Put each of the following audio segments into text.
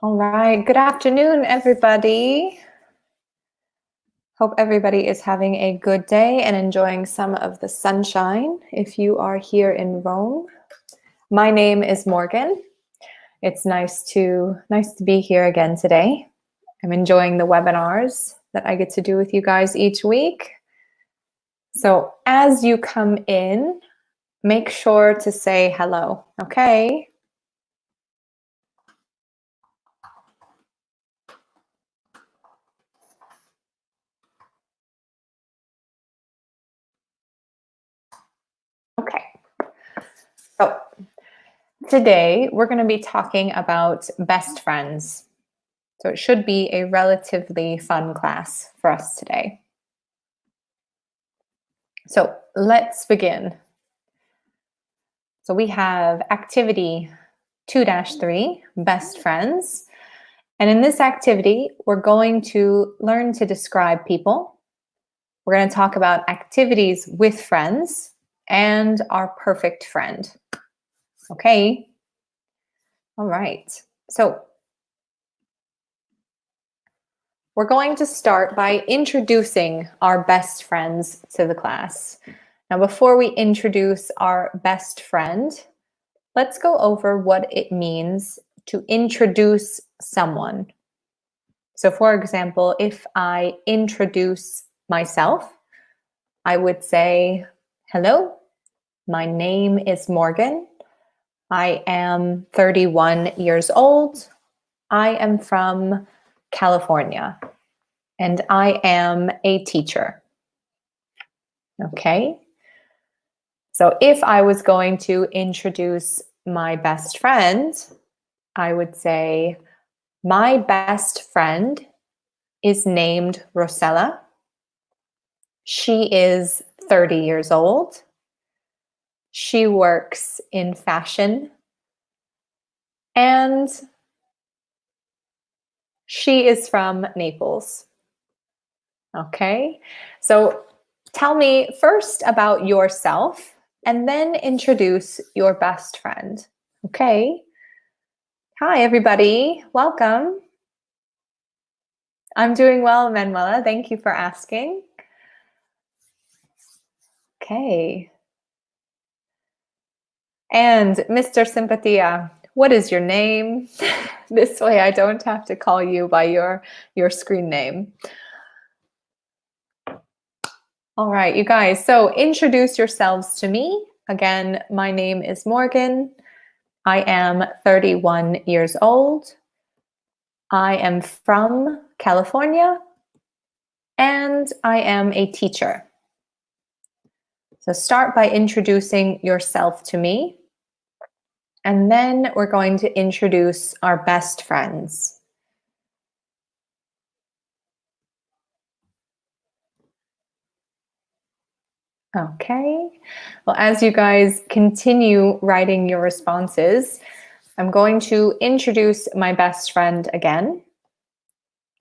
All right, good afternoon, everybody. Hope everybody is having a good day and enjoying some of the sunshine if you are here in Rome. My name is Morgan. It's nice to be here again today. I'm enjoying the webinars that I get to do with you guys each week. So as you come in, make sure to say hello, okay? Okay. So today we're going to be talking about best friends. So it should be a relatively fun class for us today. So let's begin. So we have activity 2-3, best friends. And in this activity, we're going to learn to describe people. We're going to talk about activities with friends and our perfect friend. Okay. All right. So we're going to start by introducing our best friends to the class. Now, before we introduce our best friend, let's go over what it means to introduce someone. So, for example, if I introduce myself, I would say, hello, my name is Morgan. I am 31 years old. I am from California. And I am a teacher. Okay. So if I was going to introduce my best friend, I would say, my best friend is named Rosella. She is 30 years old. She works in fashion. And she is from Naples. Okay. So tell me first about yourself and then introduce your best friend. Okay. Hi, everybody. Welcome. I'm doing well, Manuela. Thank you for asking. Okay. And Mr. Simpatia, what is your name? This way I don't have to call you by your screen name. All right, you guys. So introduce yourselves to me. Again, my name is Morgan. I am 31 years old. I am from California, and I am a teacher. So start by introducing yourself to me, and then we're going to introduce our best friends. Okay. Well, as you guys continue writing your responses, I'm going to introduce my best friend again.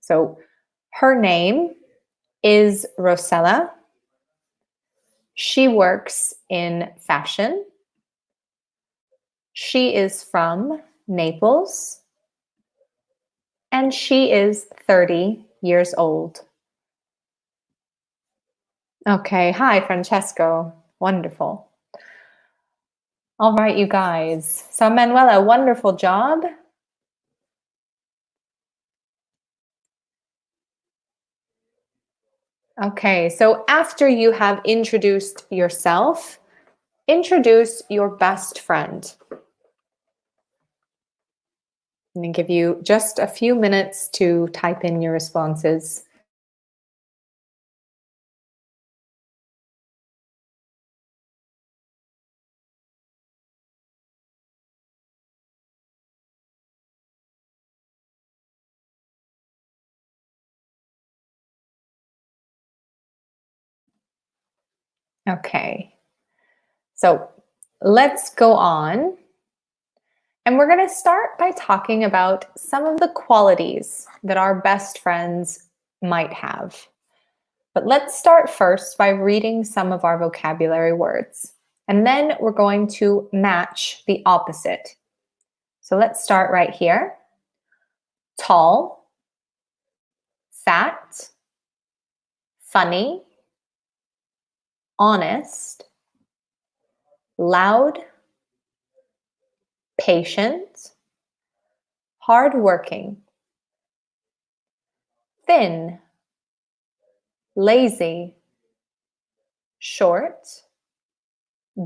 So her name is Rosella. She works in fashion. She is from Naples. And she is 30 years old. Okay, hi, Francesco. Wonderful. All right, you guys. So Manuela, wonderful job. Okay, so after you have introduced yourself, introduce your best friend. I'm going to give you just a few minutes to type in your responses. Okay, so let's go on. And we're going to start by talking about some of the qualities that our best friends might have. But let's start first by reading some of our vocabulary words. And then we're going to match the opposite. So let's start right here. tall, fat, funny, honest, loud, patient, hardworking, thin, lazy, short,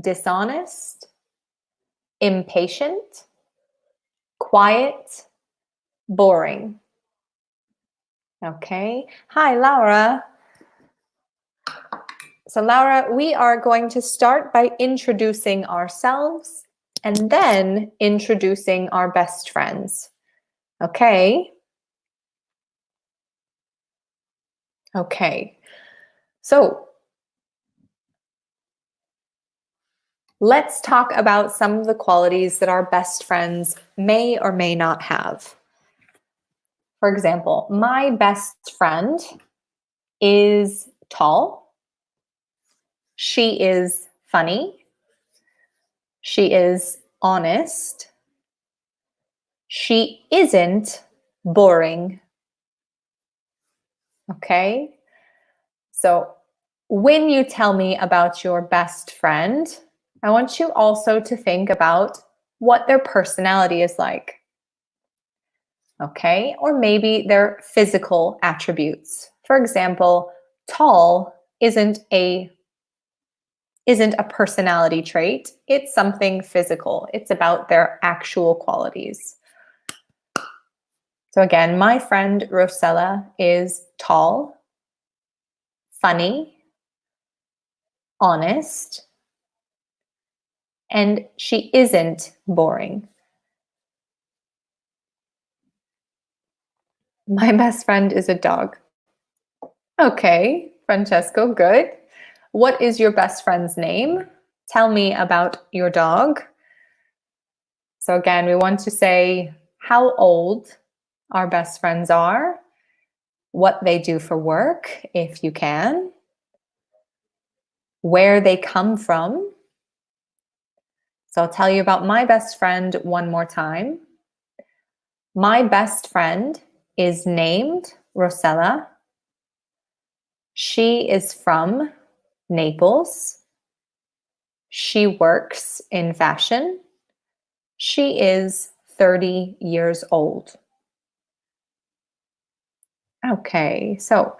dishonest, impatient, quiet, boring. Okay. Hi, Laura. So Laura, we are going to start by introducing ourselves and then introducing our best friends. Okay? Okay. So let's talk about some of the qualities that our best friends may or may not have. For example, my best friend is tall. She is funny. She is honest. She isn't boring. Okay? So when you tell me about your best friend, I want you also to think about what their personality is like. Okay? Or maybe their physical attributes. For example, tall isn't a personality trait. It's something physical. It's about their actual qualities. So again, my friend Rosella is tall, funny, honest, and she isn't boring. My best friend is a dog. Okay, Francesco, good. What is your best friend's name? Tell me about your dog. So again, we want to say how old our best friends are, what they do for work, if you can, where they come from. So I'll tell you about my best friend one more time. My best friend is named Rosella. She is from Naples. She works in fashion. She is 30 years old. Okay, so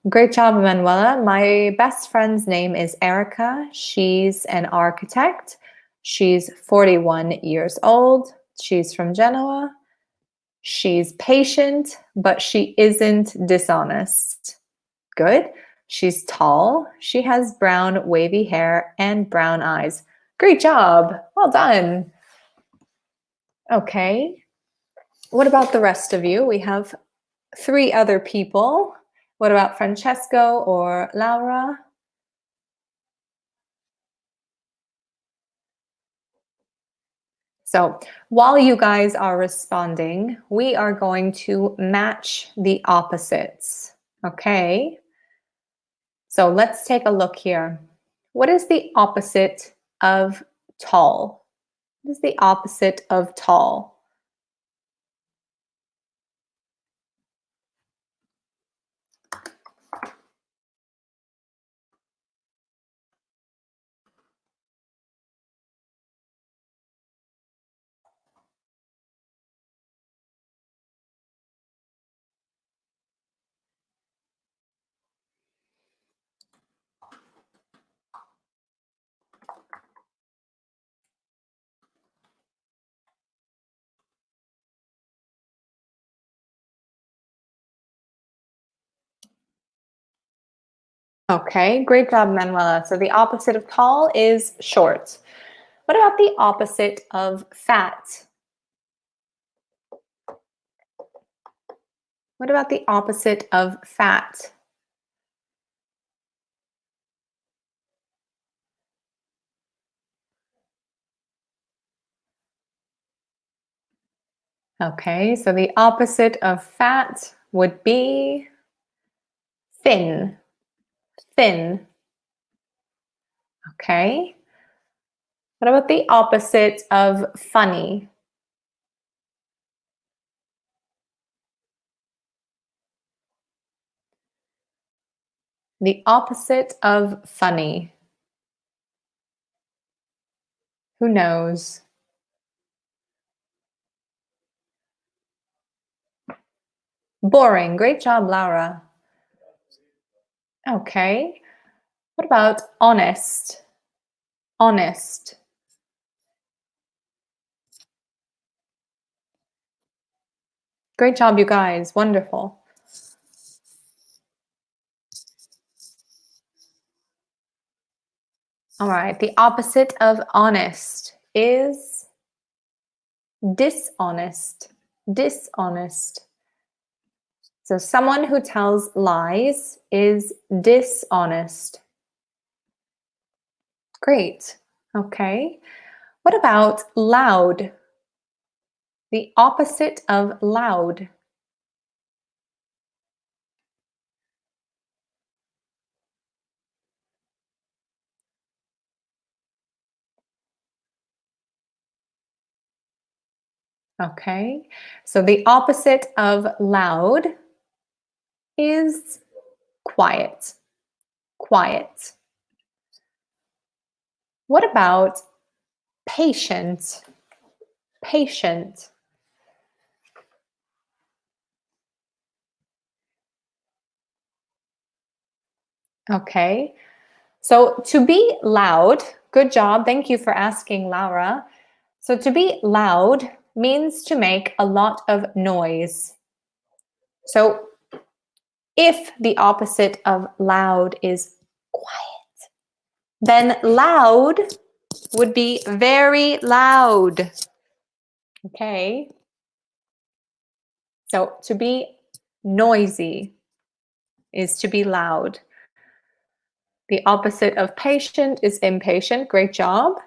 great job, Manuela. My best friend's name is Erica. She's an architect. She's 41 years old. She's from Genoa. She's patient, but she isn't dishonest. Good. She's tall. She has brown wavy hair and brown eyes. Great job. Well done. Okay. What about the rest of you? We have 3 other people. What about Francesco or Laura? So while you guys are responding, we are going to match the opposites. Okay. So let's take a look here. What is the opposite of tall? What is the opposite of tall? Okay, great job, Manuela. So the opposite of tall is short. What about the opposite of fat? What about the opposite of fat? Okay, so the opposite of fat would be thin. Thin. Okay. What about the opposite of funny? The opposite of funny. Who knows? Boring. Great job, Laura. Okay. What about honest? Honest. Great job, you guys. Wonderful. All right. The opposite of honest is dishonest. Dishonest. So someone who tells lies is dishonest. Great. Okay. What about loud? The opposite of loud. Okay. So the opposite of loud is quiet. Quiet. What about patient? Patient. Okay. So to be loud, good job. Thank you for asking, Laura. So to be loud means to make a lot of noise. So if the opposite of loud is quiet, then loud would be very loud. Okay. So to be noisy is to be loud. The opposite of patient is impatient. Great job.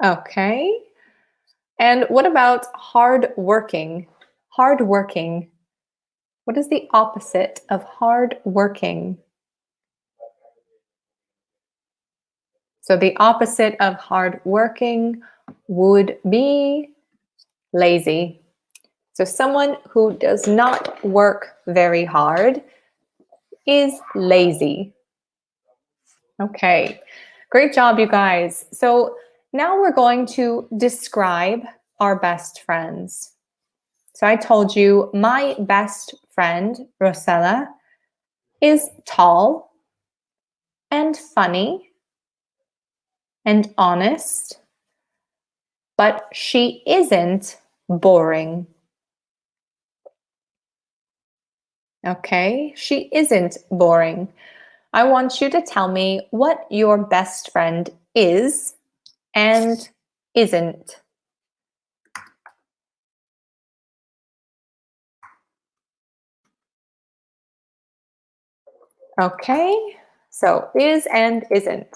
Okay. And what about hardworking? Hardworking. What is the opposite of hardworking? So the opposite of hardworking would be lazy. So someone who does not work very hard is lazy. Okay, great job, you guys. So now we're going to describe our best friends. So I told you my best friend, Rosella, is tall and funny and honest, but she isn't boring. Okay, she isn't boring. I want you to tell me what your best friend is and isn't. Okay, so is and isn't.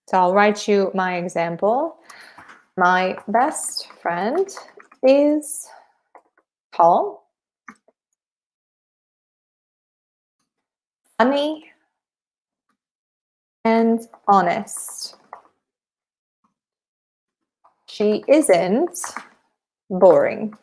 So I'll write you my example. My best friend is tall, funny, and honest. She isn't boring.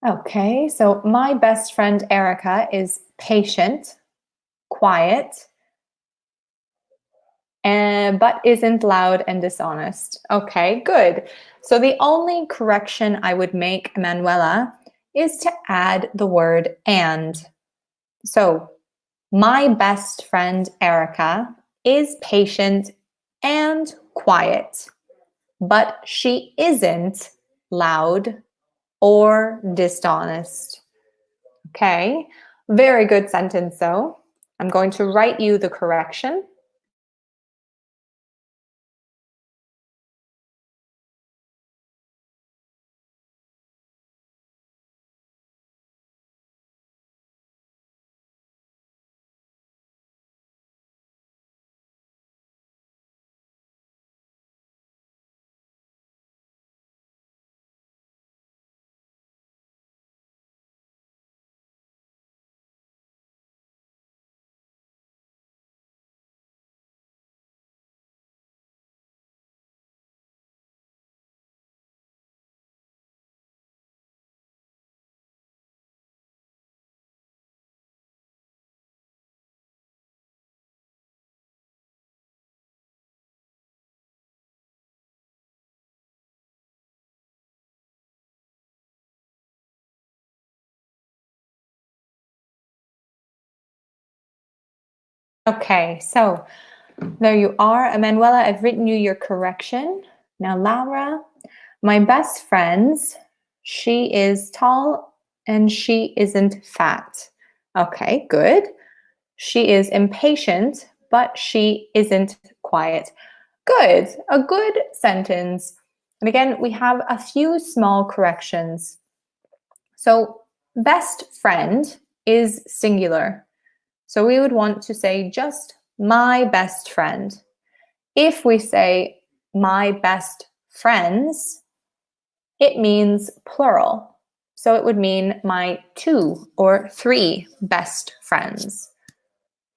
Okay, so my best friend Erica is patient, quiet, but isn't loud and dishonest. Okay, good. So the only correction I would make, Manuela, is to add the word and. So my best friend Erica is patient and quiet, but she isn't loud or dishonest. Okay, very good sentence though. I'm going to write you the correction. Okay, so there you are. Emanuela, I've written you your correction. Now, Laura, my best friends, she is tall and she isn't fat. Okay, good. She is impatient, but she isn't quiet. Good, a good sentence. And again, we have a few small corrections. So, best friend is singular. So we would want to say just my best friend. If we say my best friends, it means plural. So it would mean my 2 or 3 best friends.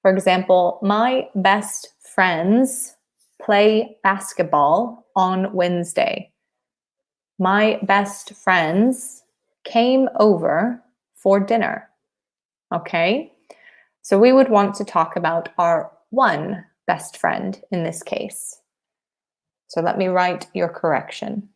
For example, my best friends play basketball on Wednesday. My best friends came over for dinner. Okay? So we would want to talk about our one best friend in this case. So let me write your correction.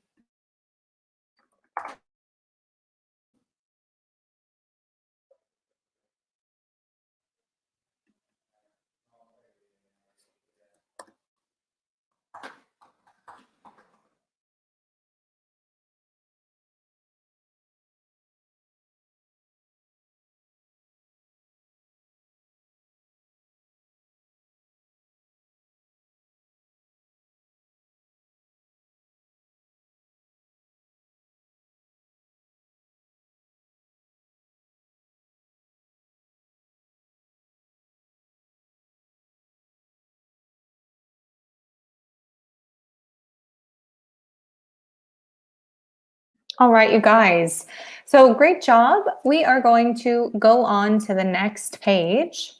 All right, you guys. So great job. We are going to go on to the next page.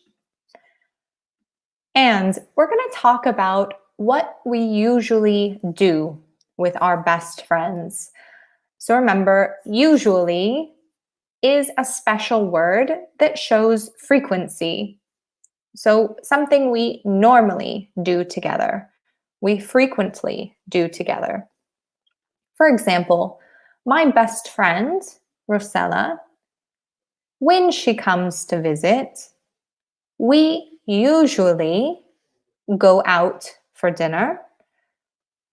And we're going to talk about what we usually do with our best friends. So remember, usually is a special word that shows frequency. So something we normally do together, we frequently do together. For example, my best friend, Rosella, when she comes to visit, we usually go out for dinner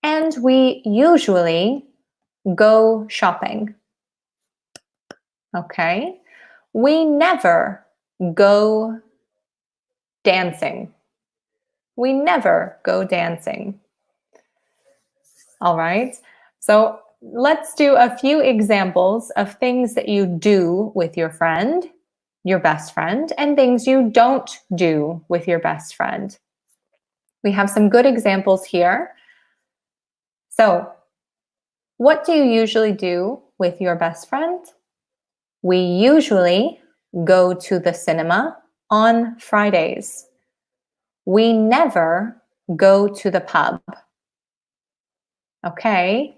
and we usually go shopping. Okay? We never go dancing. We never go dancing. All right. So let's do a few examples of things that you do with your friend, your best friend, and things you don't do with your best friend. We have some good examples here. So, what do you usually do with your best friend? We usually go to the cinema on Fridays. We never go to the pub. Okay.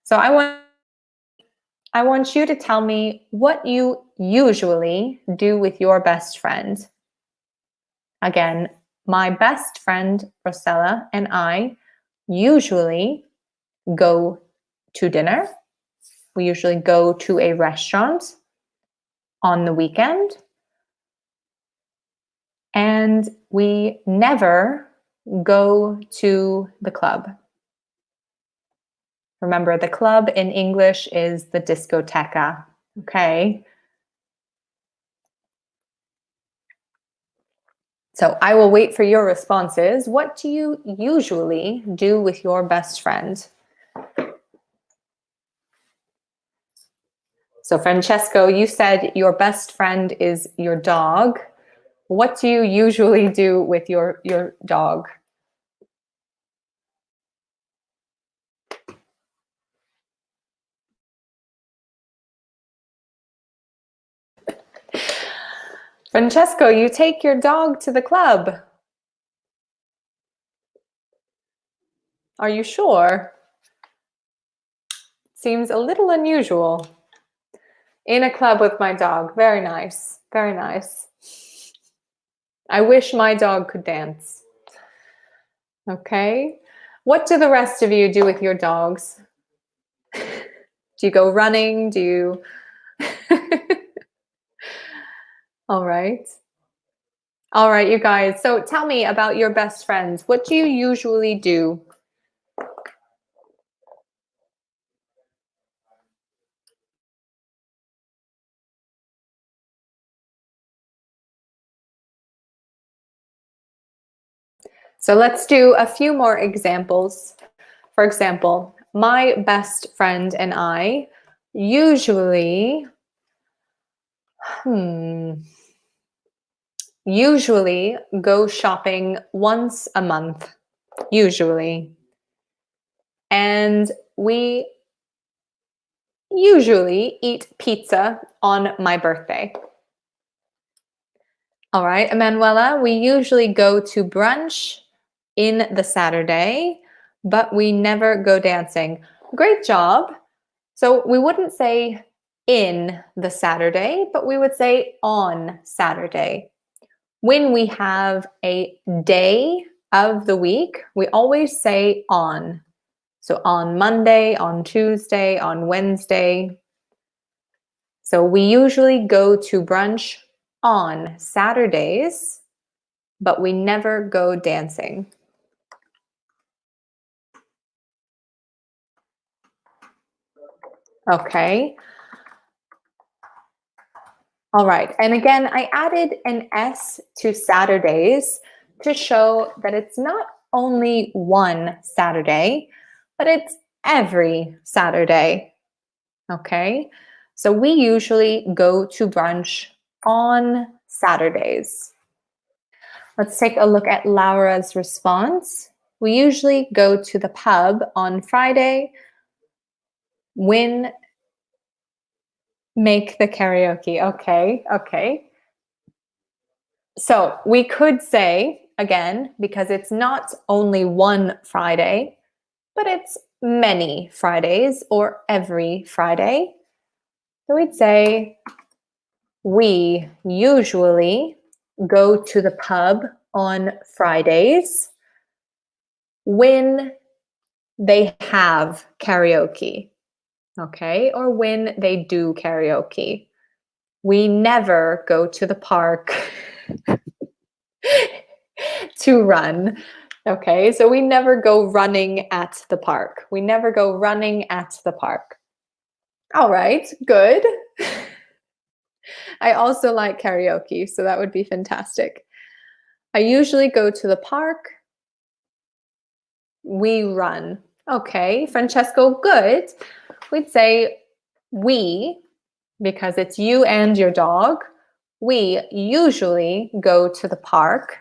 So I want you to tell me what you usually do with your best friend. Again, my best friend, Rosella, and I usually go to dinner. We usually go to a restaurant on the weekend. And we never go to the club. Remember, the club in English is the discoteca. Okay. So I will wait for your responses. What do you usually do with your best friend? So Francesco, you said your best friend is your dog. What do you usually do with your dog? Francesco, you take your dog to the club. Are you sure? Seems a little unusual. In a club with my dog. Very nice. Very nice. I wish my dog could dance. Okay. What do the rest of you do with your dogs? Do you go running? Do you? All right. All right, you guys. So tell me about your best friends. What do you usually do? So let's do a few more examples. For example, my best friend and I usually, hmm, usually go shopping once a month. Usually. And we usually eat pizza on my birthday. All right, Emanuela, we usually go to brunch in the Saturday, but we never go dancing. Great job. So we wouldn't say in the Saturday, but we would say on Saturday. When we have a day of the week, we always say on. So on Monday, on Tuesday, on Wednesday. So we usually go to brunch on Saturdays, but we never go dancing. Okay. All right. And again, I added an S to Saturdays to show that it's not only one Saturday, but it's every Saturday. Okay. So we usually go to brunch on Saturdays. Let's take a look at Laura's response. We usually go to the pub on Friday. When make the karaoke. Okay, okay. So we could say, again, because it's not only one Friday, but it's many Fridays or every Friday. So we'd say, we usually go to the pub on Fridays when they have karaoke, okay? Or when they do karaoke. We never go to the park to run. Okay, so we never go running at the park. We never go running at the park. All right, good. I also like karaoke, so that would be fantastic. I usually go to the park. We run. Okay, Francesco, good. We'd say we, because it's you and your dog. We usually go to the park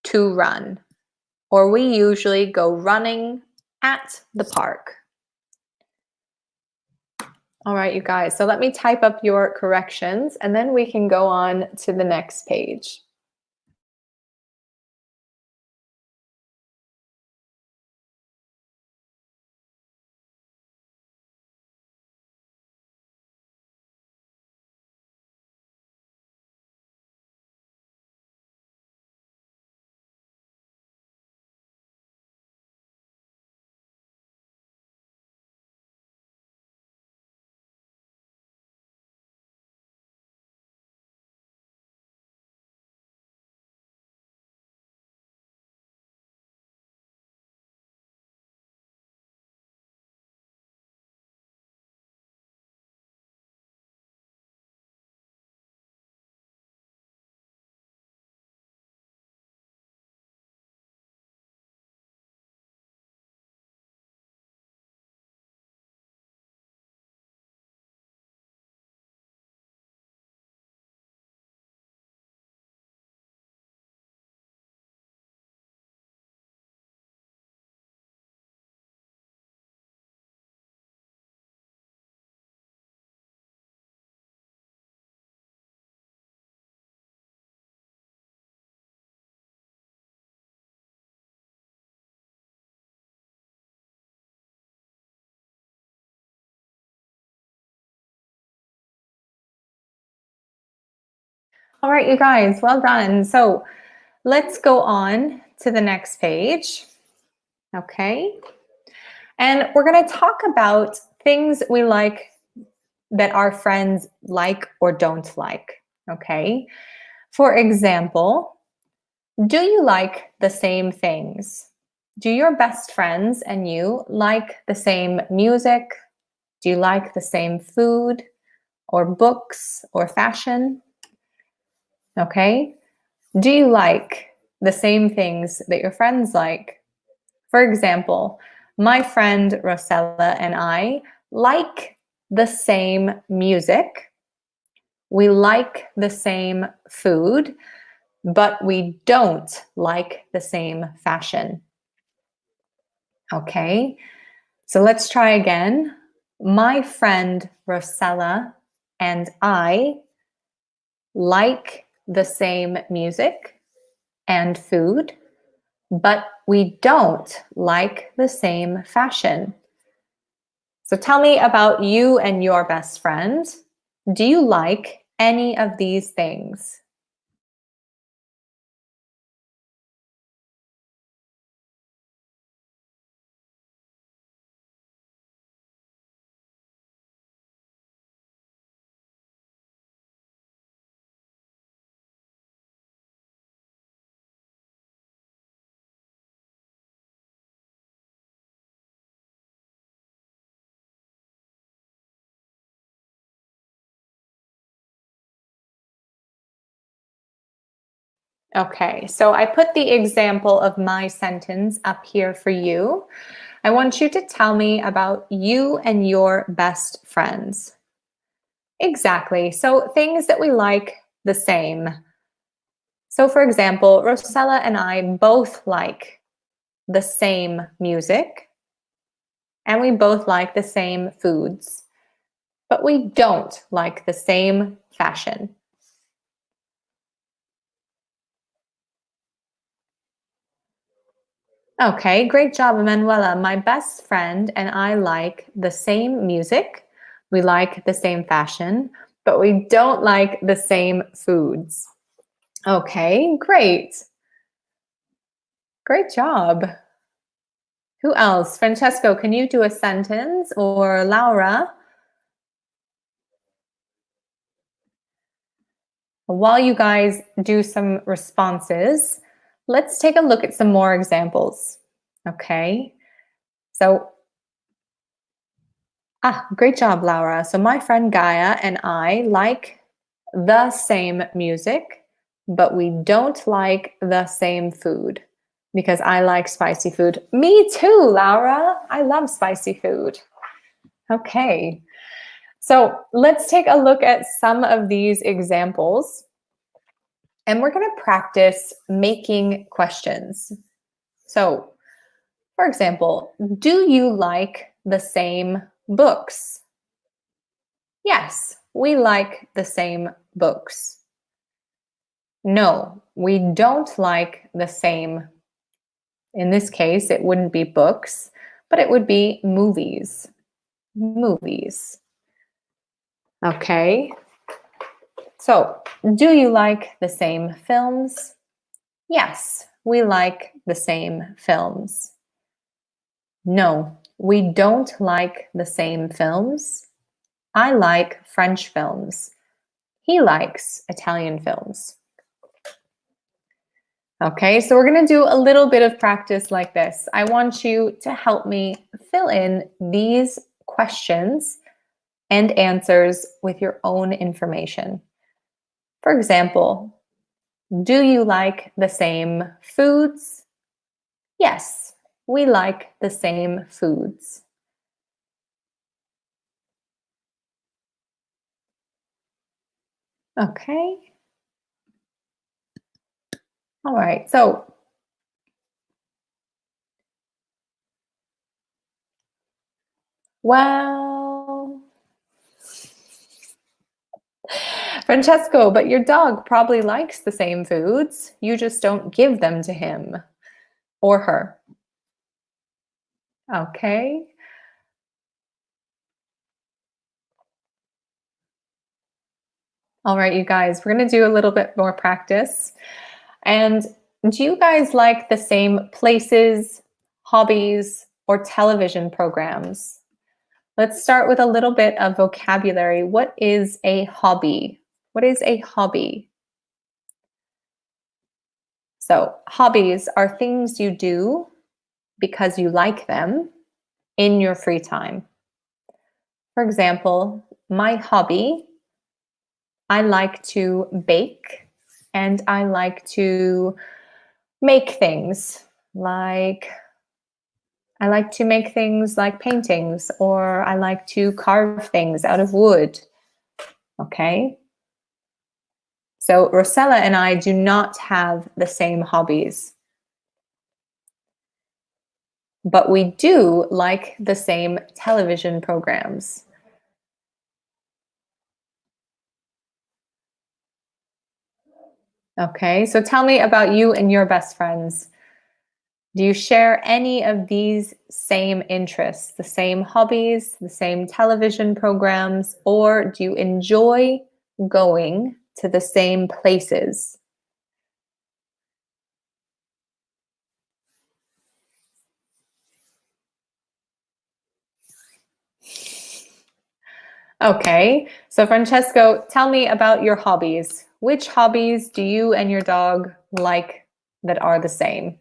to run, or we usually go running at the park. All right, you guys, so let me type up your corrections and then we can go on to the next page. All right, you guys, well done. So let's go on to the next page. Okay. And we're going to talk about things we like that our friends like or don't like. Okay. For example, do you like the same things? Do your best friends and you like the same music? Do you like the same food or books or fashion? Okay. Do you like the same things that your friends like? For example, my friend Rosella and I like the same music. We like the same food, but we don't like the same fashion. Okay, so let's try again. My friend Rosella and I like the same music and food, but we don't like the same fashion. So tell me about you and your best friend. Do you like any of these things? Okay, so I put the example of my sentence up here for you. I want you to tell me about you and your best friends. Exactly. So things that we like the same. So, for example, Rosella and I both like the same music and we both like the same foods, but we don't like the same fashion. Okay, great job, Emanuela. My best friend and I like the same music, we like the same fashion, but we don't like the same foods. Okay, great. Great job. Who else? Francesco, can you do a sentence? Or Laura? While you guys do some responses, let's take a look at some more examples. Okay, so, great job, Laura. So my friend Gaia and I like the same music, but we don't like the same food because I like spicy food. Me too, Laura. I love spicy food. Okay. So let's take a look at some of these examples and we're going to practice making questions. So, for example, do you like the same books? Yes, we like the same books. No, we don't like the same. In this case, it wouldn't be books, but it would be movies. Movies. Okay. So, do you like the same films? Yes, we like the same films. No, we don't like the same films. I like French films. He likes Italian films. Okay, so we're going to do a little bit of practice like this. I want you to help me fill in these questions and answers with your own information. For example, do you like the same foods? Yes, we like the same foods. Okay. All right. So, well, Francesco, but your dog probably likes the same foods. You just don't give them to him or her. Okay. All right, you guys, we're going to do a little bit more practice. And do you guys like the same places, hobbies, or television programs? Let's start with a little bit of vocabulary. What is a hobby? What is a hobby? So hobbies are things you do because you like them in your free time. For example, my hobby, I like to bake and I like to make things like I like to make things like paintings, or I like to carve things out of wood. Okay. So Rosella and I do not have the same hobbies, but we do like the same television programs. Okay, so tell me about you and your best friends. Do you share any of these same interests, the same hobbies, the same television programs, or do you enjoy going to the same places? Okay, so Francesco, tell me about your hobbies. Which hobbies do you and your dog like that are the same?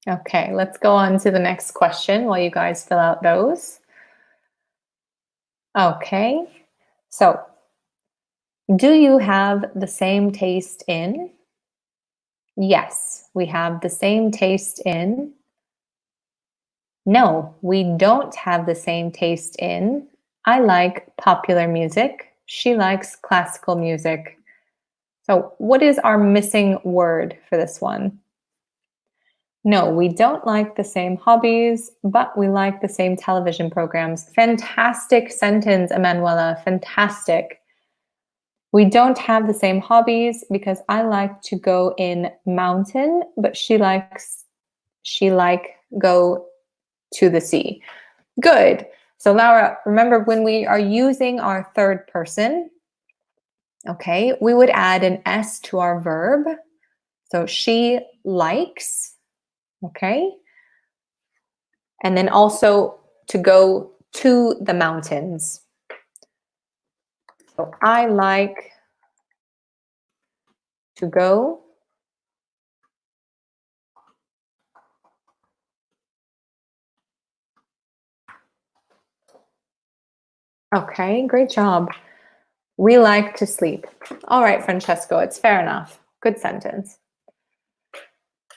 Okay, let's go on to the next question while you guys fill out those. Okay, so do you have the same taste in? Yes, we have the same taste in. No, we don't have the same taste in. I like popular music. She likes classical music. So, what is our missing word for this one? No, we don't like the same hobbies, but we like the same television programs. Fantastic sentence, Emanuela. Fantastic. We don't have the same hobbies because I like to go in mountain, but she like go to the sea. Good. So Laura, remember when we are using our third person, okay, we would add an S to our verb. So she likes, okay? And then also to go to the mountains. So I like to go. Okay, great job. We like to sleep. All right, Francesco, it's fair enough. Good sentence.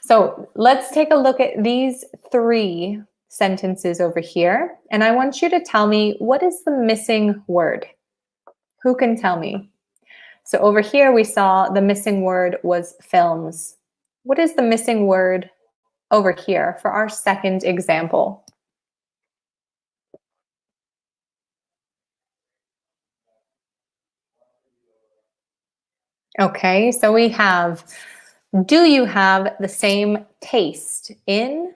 So let's take a look at these three sentences over here. And I want you to tell me, what is the missing word? Who can tell me? So over here, we saw the missing word was films. What is the missing word over here for our second example? Okay, so we have, do you have the same taste in?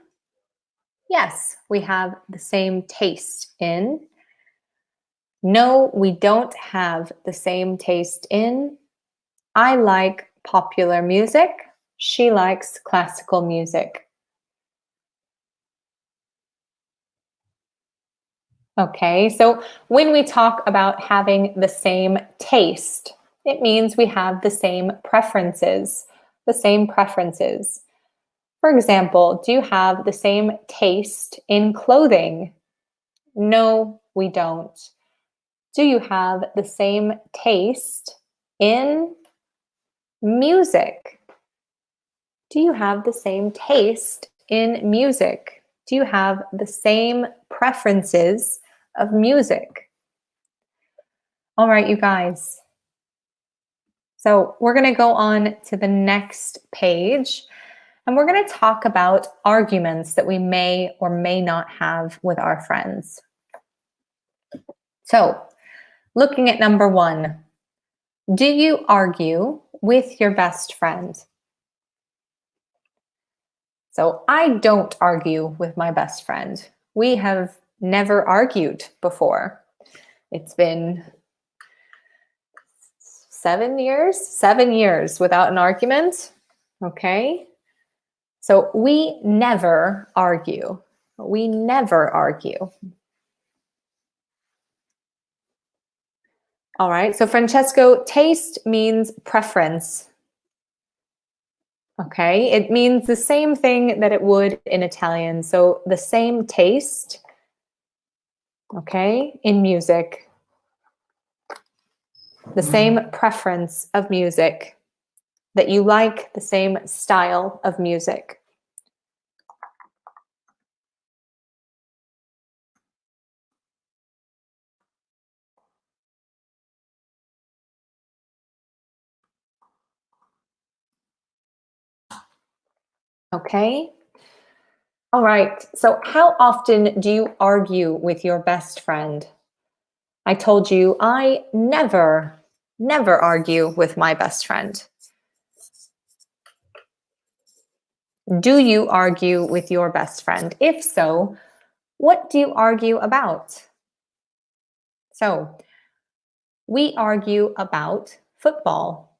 Yes, we have the same taste in. No, we don't have the same taste in. I like popular music. She likes classical music. Okay, so when we talk about having the same taste, it means we have the same preferences. The same preferences. For example, do you have the same taste in clothing? No, we don't. Do you have the same taste in music? Do you have the same taste in music? Do you have the same preferences of music? All right, you guys. So we're going to go on to the next page, and we're going to talk about arguments that we may or may not have with our friends. So, looking at number 1, do you argue with your best friend? So, I don't argue with my best friend. We have never argued before. It's been 7 years? 7 years without an argument. Okay. So we never argue. We never argue. All right. So Francesco, taste means preference. Okay. It means the same thing that it would in Italian. So the same taste, okay, in music. The same preference of music, that you like the same style of music. Okay. All right. So how often do you argue with your best friend? I told you I never argue with my best friend. Do you argue with your best friend? If so, what do you argue about? So, we argue about football.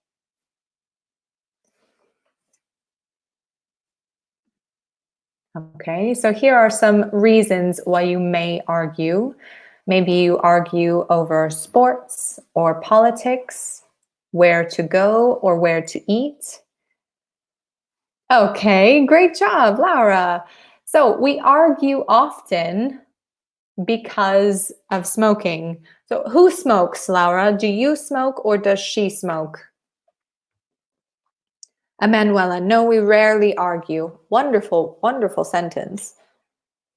Okay, so here are some reasons why you may argue. Maybe you argue over sports or politics, where to go or where to eat. Okay, great job, Laura. So we argue often because of smoking. So who smokes, Laura? Do you smoke or does she smoke? Emanuela, no, we rarely argue. Wonderful, wonderful sentence.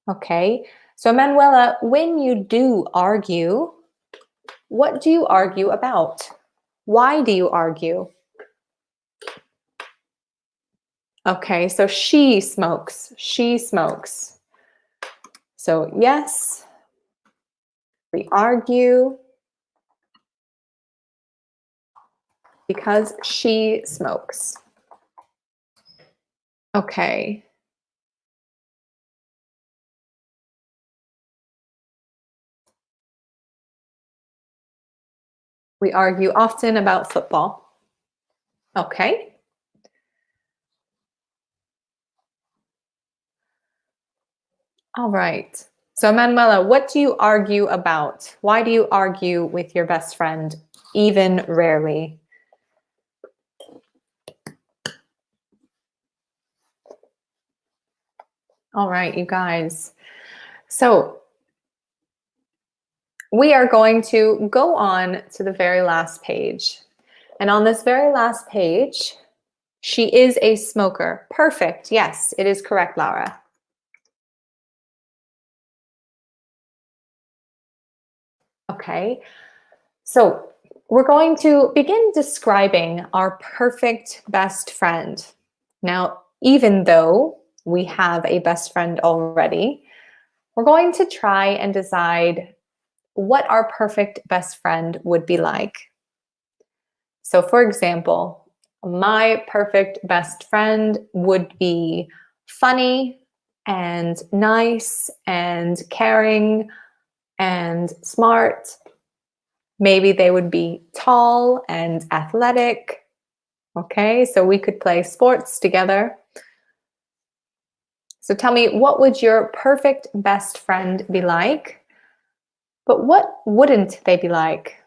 Okay, so Emanuela, when you do argue, what do you argue about? Why do you argue? Okay, so she smokes. She smokes. So yes, we argue because she smokes. Okay. We argue often about football. Okay. All right. So Manuela, what do you argue about? Why do you argue with your best friend, even rarely? All right, you guys. So we are going to go on to the very last page. And on this very last page, she is a smoker. Perfect. Yes, it is correct, Laura. Okay. So we're going to begin describing our perfect best friend. Now, even though we have a best friend already, we're going to try and decide what our perfect best friend would be like. So, for example, my perfect best friend would be funny and nice and caring and smart. Maybe they would be tall and athletic. Okay, so we could play sports together. So tell me, what would your perfect best friend be like? But what wouldn't they be like?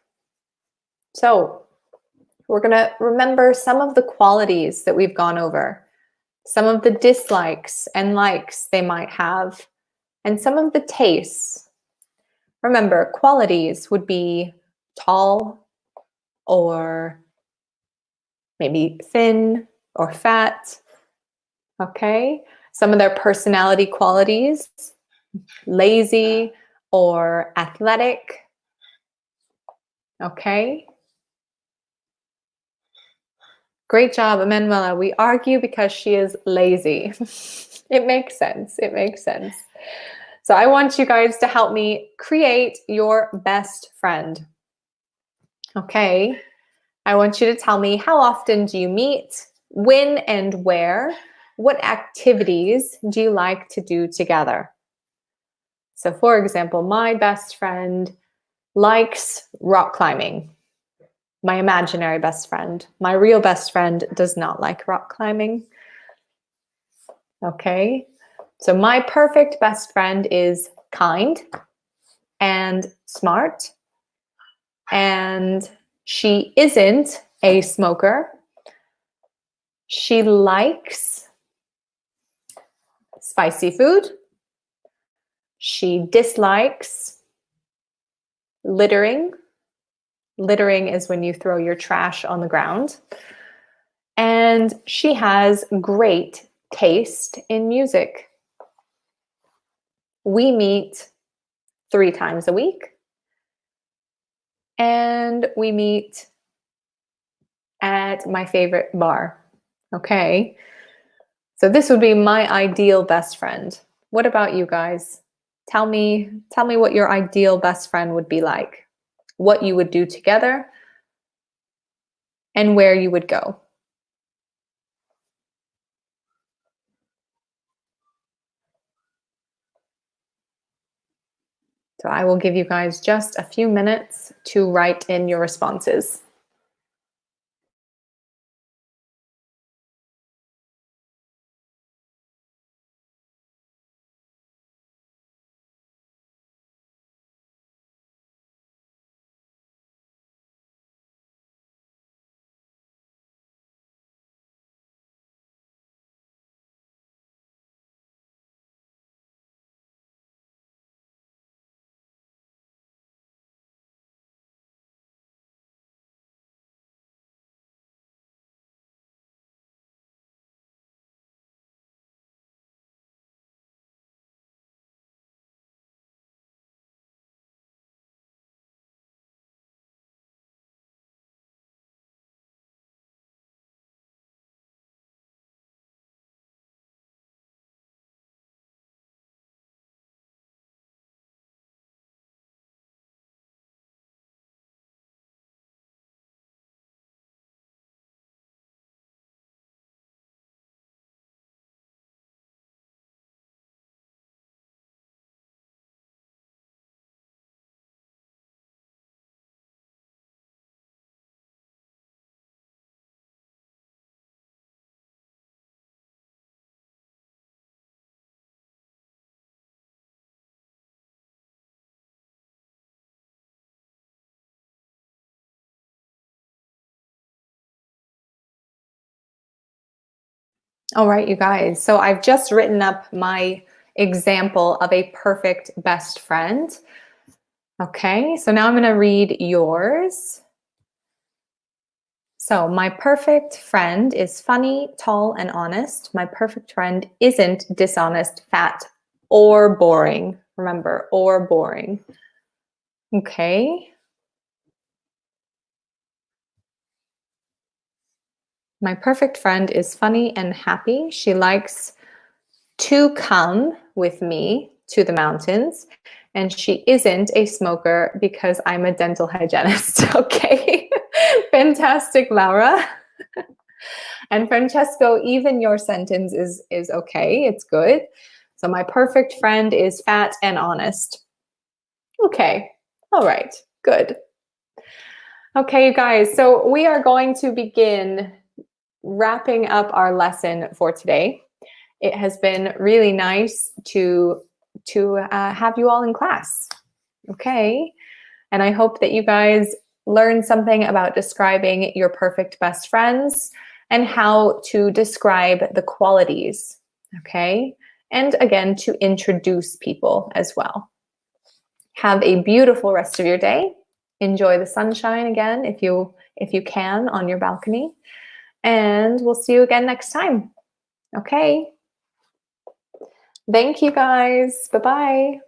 So we're going to remember some of the qualities that we've gone over, some of the dislikes and likes they might have, and some of the tastes. Remember, qualities would be tall or maybe thin or fat. Okay, some of their personality qualities, lazy or athletic. Okay. Great job, Emanuela. We argue because she is lazy. It makes sense. It makes sense. So I want you guys to help me create your best friend. Okay. I want you to tell me, how often do you meet? When and where? What activities do you like to do together? So for example, my best friend likes rock climbing. My imaginary best friend. My real best friend does not like rock climbing. Okay, so my perfect best friend is kind and smart, and she isn't a smoker. She likes spicy food. She dislikes littering. Littering is when you throw your trash on the ground. And she has great taste in music. We meet 3 times a week. And we meet at my favorite bar. Okay. So this would be my ideal best friend. What about you guys? Tell me what your ideal best friend would be like. What you would do together and where you would go. So I will give you guys just a few minutes to write in your responses. All right, you guys. So I've just written up my example of a perfect best friend. Okay, so now I'm going to read yours. So my perfect friend is funny, tall, and honest. My perfect friend isn't dishonest, fat, or boring. Remember, or boring. Okay. My perfect friend is funny and happy. She likes to come with me to the mountains, and she isn't a smoker because I'm a dental hygienist. Okay. Fantastic, Laura. And Francesco, even your sentence is okay. It's good. So my perfect friend is fat and honest. Okay. All right. Good. Okay, you guys. So we are going to begin wrapping up our lesson for today. It has been really nice to have you all in class. Okay. And I hope that you guys learned something about describing your perfect best friends and how to describe the qualities. Okay. And again, to introduce people as well. Have a beautiful rest of your day. Enjoy the sunshine again if you can on your balcony. And we'll see you again next time. Okay. Thank you guys. Bye-bye.